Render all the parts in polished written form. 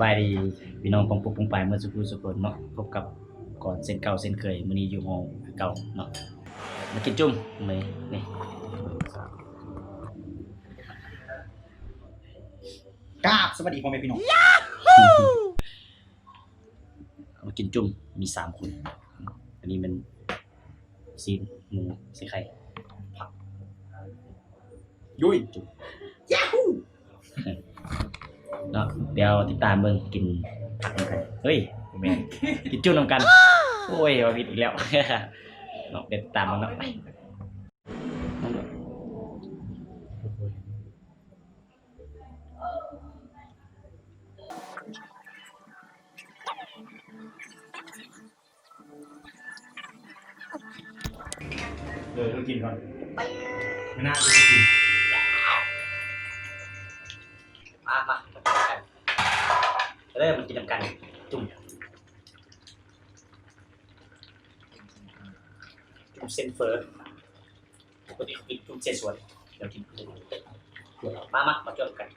บายดีพี่น้องปองปุกปองปายเมื่อสักครู่สักคนเนาะพบกับก่อนเส้นเก่าเส้นเคยมื้อนี้อยู่มองเก่าเนาะมากินจุ่มมื้อนี่กราบสวัสดีพ่อแม่พี่น้องมากินจุ่มมี3คนอันนี้มันซีนหมูใส่ไข่ผัก ยุ้ย จุ่ม ยาฮู เนาะเดี๋ยวติดตามเบิ่งกินผักนำกันเฮ้ยแม่นกินจุ่มนำกันโอ้ยว่าผิดอีกแล้ว เนาะเดี๋ยวติดตามมันเนาะไปต้องกินก่อนไม่น่าจะกินมากินกันเริ่มกินนำกันจุ่มเส้นเฟอร์ปกติเขากินจุ่มเส้นสวนเดี๋ยวกินมาจบกัน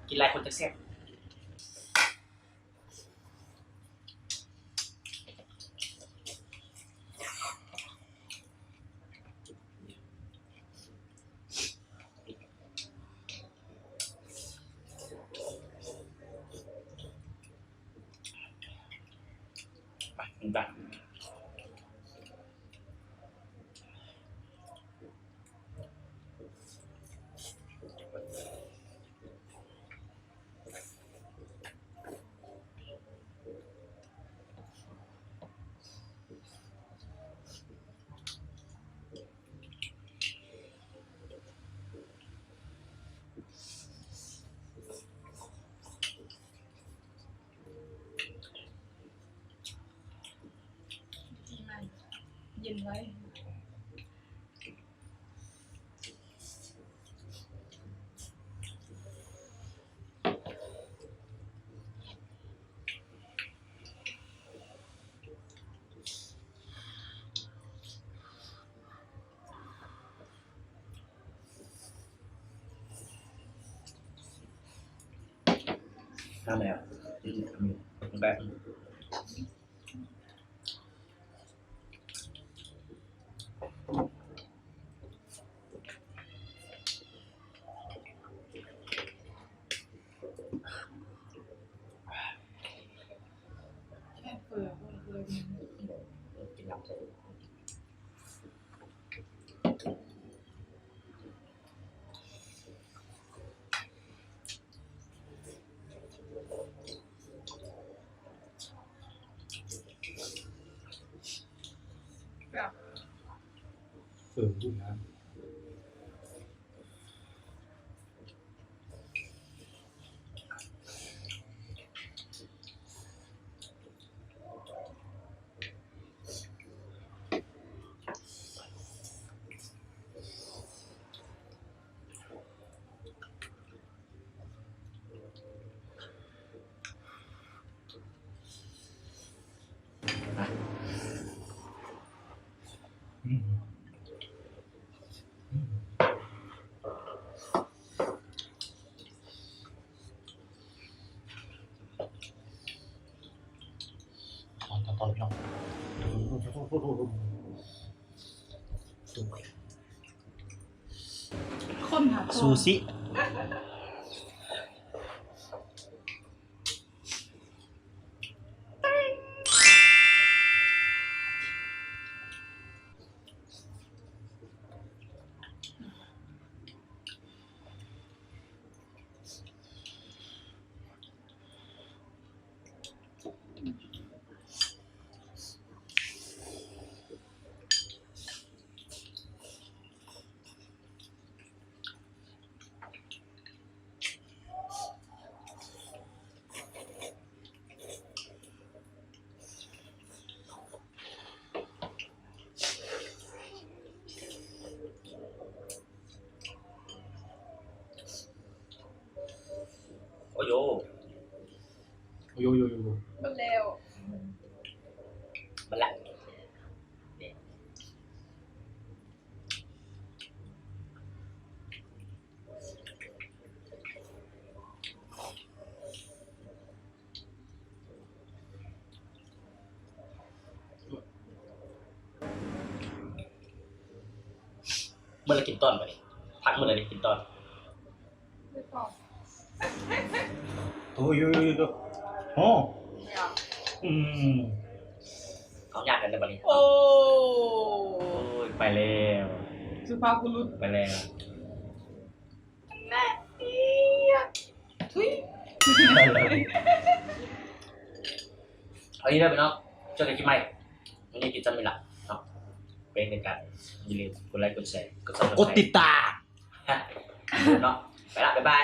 กินหลายคนจะแซ่บไปเย็นไว้ทำแล้วแบบ แค่เปิดเลย กินน้ำใส่แบบ ดูนะตอนพี่น้องคนหา ซูชิโอโย โยมันเร็ว มันละ มื่อไรกินต้นไปพักเมื่อไรกินต้น ไม่ต้อง โอ้ยตัวโอ้ ไม่เอา เขาอยากกันในบัดนี้ โอ้ โอ้ยไปแล้ว สุภาพบุรุษ ไปแล้ว แม่เอียทุย เอางี้ได้ไหมเนาะเจอกันที่ใหม่วันนี้กินจำไม่ละเนาะเป็นในการอย่าลืมกดไลค์กดแชร์กดซับสไครต์ กดติดตาม เนาะไปละบ๊ายบาย